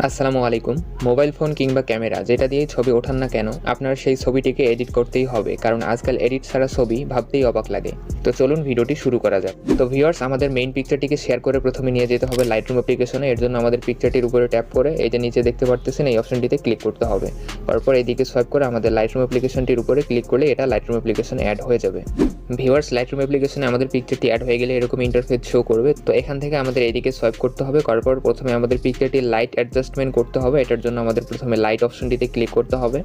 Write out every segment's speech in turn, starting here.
আসসালামু আলাইকুম। Mobile phone কিংবা ক্যামেরা যেটা দিয়েই ছবি ওঠান না কেন, আপনার সেই ছবিটিকে এডিট করতেই হবে, কারণ আজকাল এডিট ছাড়া ছবি ভাবতেই অবাক লাগে। তো চলুন ভিডিওটি শুরু করা যাক। তো ভিউয়ার্স, আমাদের মেইন পিকচারটিকে শেয়ার করে প্রথমে নিয়ে যেতে হবে লাইটরুম অ্যাপ্লিকেশনে। এর জন্য আমাদের পিকচারটির উপরে ট্যাপ করে এই যে নিচে দেখতে পারতেছেন এই অপশনটিতে ক্লিক করতে হবে। তারপর এইদিকে সোয়াইপ করে আমাদের লাইটরুম অ্যাপ্লিকেশনটির উপরে ক্লিক করলে এটা লাইটরুম অ্যাপ্লিকেশনে অ্যাড হয়ে যাবে। ভিউয়ার্স, লাইটরুম অ্যাপ্লিকেশনে আমাদের পিকচারটি অ্যাড হয়ে গেলে এরকম ইন্টারফেস শো করবে। তো এখান থেকে আমাদের এইদিকে সোয়াইপ করতে হবে। করার পর প্রথমে আমাদের পিকচারটির লাইট অ্যাডজাস্টমেন্ট করতে হবে। এটার জন্য আমাদের প্রথমে লাইট অপশনটিতে ক্লিক করতে হবে।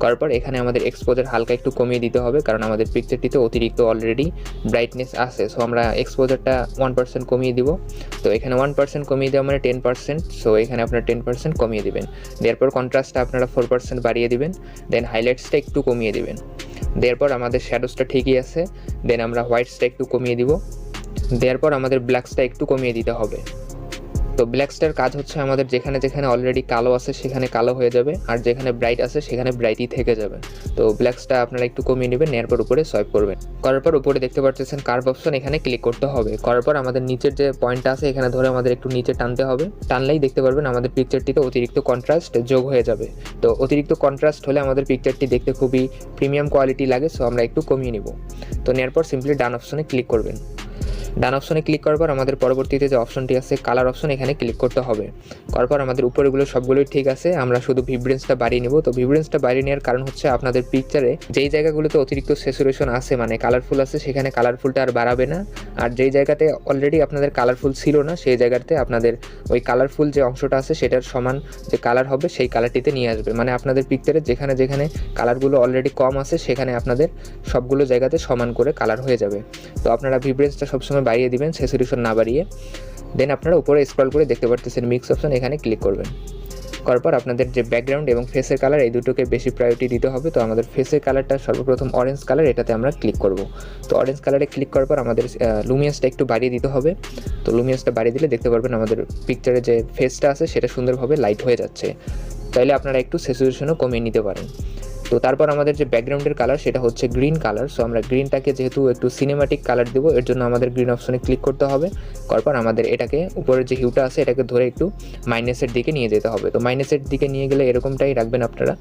করার পর এখানে আমাদের এক্সপোজার হালকা একটু কমিয়ে দিতে হবে, কারণ আমাদের পিকচারটিতে অতিরিক্ত অলরেডি ব্রাইটনেস আছে। সো আমরা এক্সপোজারটা 1% কমিয়ে দিব। তো এখানে 1% কমিয়ে দেওয়া মানে 10%। সো এখানে আপনারা 10% কমিয়ে দিবেন। এরপর কন্ট্রাস্টটা আপনারা 4% বাড়িয়ে দিবেন। দেন হাইলাইটসটা একটু কমিয়ে দিবেন। দেওয়ার আমাদের শ্যাডোসটা ঠিকই আছে। দেন আমরা হোয়াইটসটা একটু কমিয়ে দিব। দেওয়ার পর আমাদের ব্ল্যাকসটা একটু কমিয়ে দিতে হবে। তো ব্ল্যাকসটার কাজ হচ্ছে আমাদের যেখানে যেখানে অলরেডি কালো আছে সেখানে কালো হয়ে যাবে, আর যেখানে ব্রাইট আছে সেখানে ব্রাইটই থেকে যাবে। তো ব্ল্যাকসটা আপনারা একটু কমিয়ে নেবেন। নেওয়ার পর উপরে সোয়াইপ করবেন। করার পর উপরে দেখতে পাচ্ছেন কার্ভ অপশন, এখানে ক্লিক করতে হবে। করার পর আমাদের নিচের যে পয়েন্টটা আছে এখানে ধরে আমাদের একটু নিচে টানতে হবে। টানলেই দেখতে পারবেন আমাদের পিকচারটিতে অতিরিক্ত কন্ট্রাস্ট যোগ হয়ে যাবে। তো অতিরিক্ত কন্ট্রাস্ট হলে আমাদের পিকচারটি দেখতে খুবই প্রিমিয়াম কোয়ালিটি লাগে। সো আমরা একটু কমিয়ে নিব। তো নেওয়ার পর সিম্পলি ডান অপশনে ক্লিক করবেন। ডান অপশনে ক্লিক করার পর আমাদের পরবর্তীতে যে অপশনটি আছে কালার অপশন, এখানে ক্লিক করতে হবে। করার পর আমাদের উপরেগুলো সবগুলোই ঠিক আছে, আমরা শুধু ভিব্রেন্সটা বাড়িয়ে নেব। তো ভিব্রেন্সটা বাড়িয়ে নেওয়ার কারণ হচ্ছে আপনাদের পিকচারে যেই জায়গাগুলোতে অতিরিক্ত স্যাচুরেশন আছে মানে কালারফুল আছে সেখানে কালারফুলটা আর বাড়াবে না, আর যেই জায়গাতে অলরেডি আপনাদের কালারফুল ছিল না সেই জায়গাতে আপনাদের ওই কালারফুল যে অংশটা আছে সেটার সমান যে কালার হবে সেই কালারটিতে নিয়ে আসবে। মানে আপনাদের পিকচারে যেখানে যেখানে কালারগুলো অলরেডি কম আছে সেখানে আপনাদের সবগুলো জায়গাতে সমান করে কালার হয়ে যাবে। তো আপনারা ভিব্রেন্সটা সবসময় বাড়িয়ে দিবেন, স্যাচুরেশন না বাড়িয়ে। দেন আপনারা উপরে স্ক্রল করে দেখতে পাচ্ছেন মিক্স অপশন, এখানে ক্লিক করবেন। করার পর আপনাদের যে ব্যাকগ্রাউন্ড এবং ফেসের কালার এই দুটোকে বেশি প্রায়োরিটি দিতে হবে। তো আমাদের ফেসের কালারটা সর্বপ্রথম অরেঞ্জ কালার, এটাতে আমরা ক্লিক করব। তো অরেঞ্জ কালারে ক্লিক করার পর আমাদের লুমিয়াসটা একটু বাড়িয়ে দিতে হবে। তো লুমিয়াসটা বাড়িয়ে দিলে দেখতে পারবেন আমাদের পিকচারে যে ফেসটা আছে সেটা সুন্দরভাবে লাইট হয়ে যাচ্ছে। তাইলে আপনারা একটু স্যাচুরেশনও কমিয়ে নিতে পারেন। তো তারপর আমাদের যে ব্যাকগ্রাউন্ডের কালার সেটা হচ্ছে গ্রিন কালার। সো আমরা গ্রিনটাকে যেহেতু একটু সিনেমাটিক কালার দেবো, এর জন্য আমাদের গ্রিন অপশনে ক্লিক করতে হবে। করার পর আমাদের এটাকে উপরের যে হিউটা আছে এটাকে ধরে একটু মাইনাসের দিকে নিয়ে যেতে হবে। তো মাইনাসের দিকে নিয়ে গেলে এরকমটাই রাখবেন আপনারা।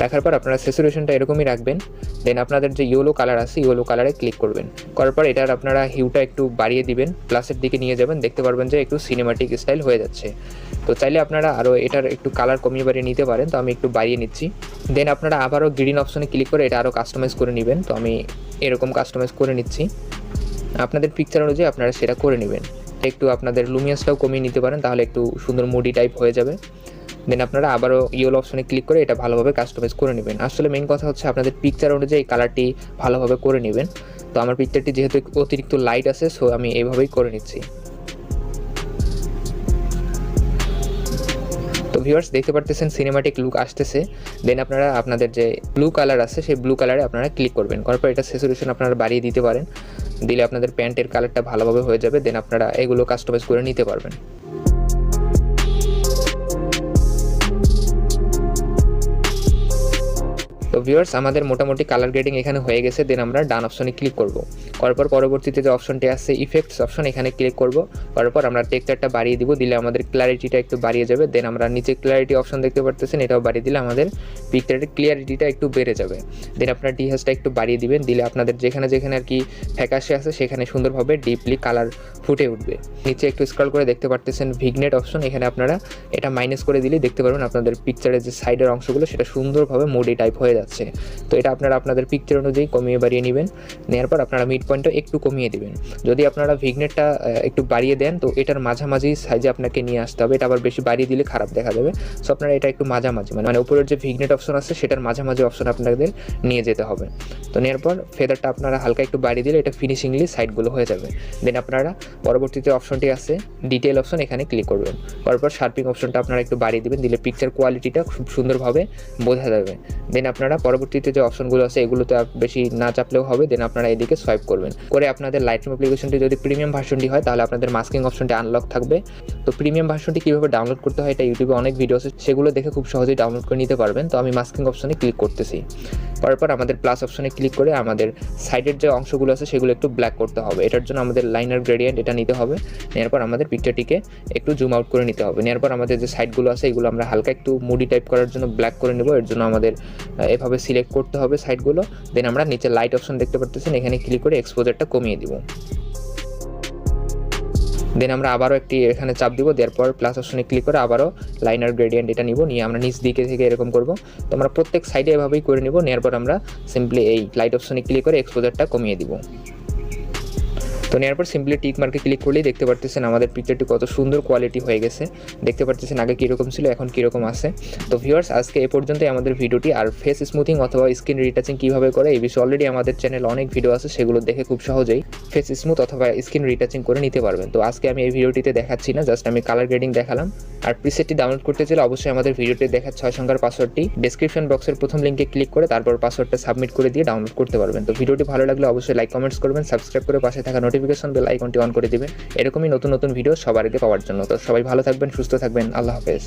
রাখার পর আপনারা স্যাচুরেশনটা এরকমই রাখবেন। দেন আপনাদের যে ইয়েলো কালার আছে ইয়েলো কালারে ক্লিক করবেন। করার পর এটার আপনারা হিউটা একটু বাড়িয়ে দিবেন, প্লাসের দিকে নিয়ে যাবেন। দেখতে পারবেন যে একটু সিনেমাটিক স্টাইল হয়ে যাচ্ছে। তো চাইলে আপনারা আরও এটার একটু কালার কমিয়ে বাড়িয়ে নিতে পারেন। তো আমি একটু বাড়িয়ে নিচ্ছি। দেন আপনারা আবারও গ্রিন অপশনে ক্লিক করে এটা আরও কাস্টমাইজ করে নেবেন। তো আমি এরকম কাস্টমাইজ করে নিচ্ছি। আপনাদের পিকচার অনুযায়ী আপনারা সেটা করে নেবেন। একটু আপনাদের লুমিয়াসটাও কমিয়ে নিতে পারেন, তাহলে একটু সুন্দর মুডি টাইপ হয়ে যাবে। দেন আপনারা আবারও ইয়েলো অপশনে ক্লিক করে এটা ভালোভাবে কাস্টমাইজ করে নেবেন। আসলে মেইন কথা হচ্ছে আপনাদের পিকচার অনুযায়ী কালারটি ভালোভাবে করে নেবেন। তো আমার পিকচারটি যেহেতু অতিরিক্ত লাইট আছে সো আমি এইভাবেই করে নিচ্ছি। তো ভিউয়ার্স, দেখতে পারতেছেন সিনেমাটিক লুক আসতেছে। দেন আপনারা আপনাদের যে ব্লু কালার আছে সেই ব্লু কালারে আপনারা ক্লিক করবেন। করার পর এটা স্যাচুরেশন আপনারা বাড়িয়ে দিতে পারেন। দিলে আপনাদের প্যান্টের কালারটা ভালোভাবে হয়ে যাবে। দেন আপনারা এগুলো কাস্টমাইজ করে নিতে পারবেন। তো ভিউয়ার্স, আমাদের মোটামুটি কালার গ্রেডিং এখানে হয়ে গেছে। দেন আমরা ডান অপশনে ক্লিক করব। করার পর পরবর্তীতে যে অপশনটি আছে ইফেক্টস অপশন, এখানে ক্লিক করব। করার পর আমরা টেক্সচারটা বাড়িয়ে দিব, দিলে আমাদের ক্ল্যারিটিটা একটু বাড়িয়ে যাবে। দেন আমরা নিচে ক্ল্যারিটি অপশন দেখতে পারতেছেন, এটাও বাড়িয়ে দিলে আমাদের পিকচারের ক্লিয়ারিটিটা একটু বেড়ে যাবে। দেন আপনার ডিহাসটা একটু বাড়িয়ে দিবেন, দিলে আপনাদের যেখানে যেখানে আর কি ফ্যাকাশে আছে সেখানে সুন্দরভাবে ডিপলি কালার ফুটে উঠবে। নিচে একটু স্ক্রল করে দেখতে পারতেছেন ভিগনেট অপশন, এখানে আপনারা এটা মাইনাস করে দিলে দেখতে পারবেন আপনাদের পিকচারের যে সাইডের অংশগুলো সেটা সুন্দরভাবে মুডি টাইপ হয়ে যাচ্ছে। তো এটা আপনারা আপনাদের পিকচার অনুযায়ী কমিয়ে বাড়িয়ে নেবেন। নেওয়ার পর আপনারা মিড পয়েন্টটা একটু কমিয়ে দিবেন। যদি আপনারা ভিগনেটটা একটু বাড়িয়ে দেন তো এটার মাঝামাঝি সাইজে আপনাকে নিয়ে আসতে হবে। এটা আবার বেশি বাড়িয়ে দিলে খারাপ দেখা যাবে। সো আপনারা এটা একটু মাঝামাঝি মানে উপরের যে ভিগনেট অপশন আছে সেটার মাঝামাঝি অপশন আপনাদের নিয়ে যেতে হবে। তো নেওয়ার পর ফেদারটা আপনারা হালকা একটু বাড়িয়ে দিলে এটা ফিনিশিংলি সাইডগুলো হয়ে যাবে। দেন আপনারা পরবর্তীতে অপশনটি আছে ডিটেল অপশন, এখানে ক্লিক করবেন। করার পর শার্পিং অপশনটা আপনারা একটু বাড়িয়ে দিবেন, দিলে পিকচার কোয়ালিটিটা খুব সুন্দরভাবে বোঝা যাবে। দেন আপনারা পরবর্তীতে যে অপশনগুলো আছে এগুলোতে বেশি না চাপলেও হবে। দেন আপনারা এদিকে সোয়াইপ করবেন করে আপনাদের লাইটরুম অ্যাপ্লিকেশনটি যদি প্রিমিয়াম ভার্সনটি হয় তাহলে আপনাদের মাস্কিং অপশনটি আনলক থাকবে। তো প্রিমিয়াম ভার্সনটি কীভাবে ডাউনলোড করতে হয় এটা ইউটিউবে অনেক ভিডিও আছে, সেগুলো দেখে খুব সহজেই ডাউনলোড করে নিতে পারবেন। তো আমি মাস্কিং অপশনে ক্লিক করতেছি। করার পর আমাদের প্লাস অপশনে ক্লিক করে আমাদের সাইডের যে অংশগুলো আছে সেগুলো একটু ব্ল্যাক করতে হবে। এটার জন্য আমাদের লাইনার গ্রেডিয়েন্ট এটা নিতে হবে। নেওয়ার পর আমাদের পিকচারটিকে একটু জুম আউট করে নিতে হবে। নেওয়ার পর আমাদের যে সাইডগুলো আছে এগুলো আমরা হালকা একটু মুডি টাইপ করার জন্য ব্ল্যাক করে নেব। এর জন্য আমাদের এভাবে সিলেক্ট করতে হবে সাইডগুলো। দেন আমরা নিচে লাইট অপশন দেখতে পারতেছেন, এখানে ক্লিক করে এক্সপোজারটা কমিয়ে দিব। দেন আমরা আবারও একটি এখানে চাপ দিব, দেওয়ার পর প্লাস অপশনে ক্লিক করে আবারও লাইনার গ্রেডিয়েন্ট এটা নিব, নিয়ে আমরা নিচ দিকে থেকে এরকম করব। তো আমরা প্রত্যেক সাইডে এভাবেই করে নিব। নেওয়ার পর আমরা সিম্পলি এই লাইট অপশনে ক্লিক করে এক্সপোজারটা কমিয়ে দিব। তো নেওয়ার পর সিম্পলি টিক মার্কে ক্লিক করলেই দেখতে পারতেছেন আমাদের পিকচারটি কত সুন্দর কোয়ালিটি হয়ে গেছে। দেখতে পারতেছেন আগে কীরকম ছিল, এখন কীরকম আছে। তো ভিউয়ার্স, আজকে এ পর্যন্তই আমাদের ভিডিওটি। আর ফেস স্মুথিং অথবা স্কিন রিটাচিং কীভাবে করে এই বিষয়ে অলরেডি আমাদের চ্যানেলে অনেক ভিডিও আছে, সেগুলো দেখে খুব সহজেই ফেস স্মুথ অথবা স্কিন রিটাচিং করে নিতে পারবেন। তো আজকে আমি এই ভিডিওটিতে দেখাচ্ছি না, জাস্ট আমি কালার গ্রেডিং দেখালাম। আর প্রিসেটটি ডাউনলোড করতে চাইলে অবশ্যই আমাদের ভিডিওটি দেখার 6 সংখ্যার পাসওয়ার্ডটি ডেসক্রিপশন বক্সের প্রথম লিঙ্কে ক্লিক করে তারপর পাসওয়ার্ডটা সাবমিট করে দিয়ে ডাউনলোড করতে পারবেন। তো ভিডিওটি ভালো লাগলে অবশ্যই লাইক কমেন্টস করবেন, সাবস্ক্রাইব করে পাশে থাকা নোটিফিকেশন বেল আইকনটি অন করে দিবেন এরকমই নতুন নতুন ভিডিও সবার আগে পাওয়ার জন্য। তো সবাই ভালো থাকবেন, সুস্থ থাকবেন, আল্লাহ হাফেজ।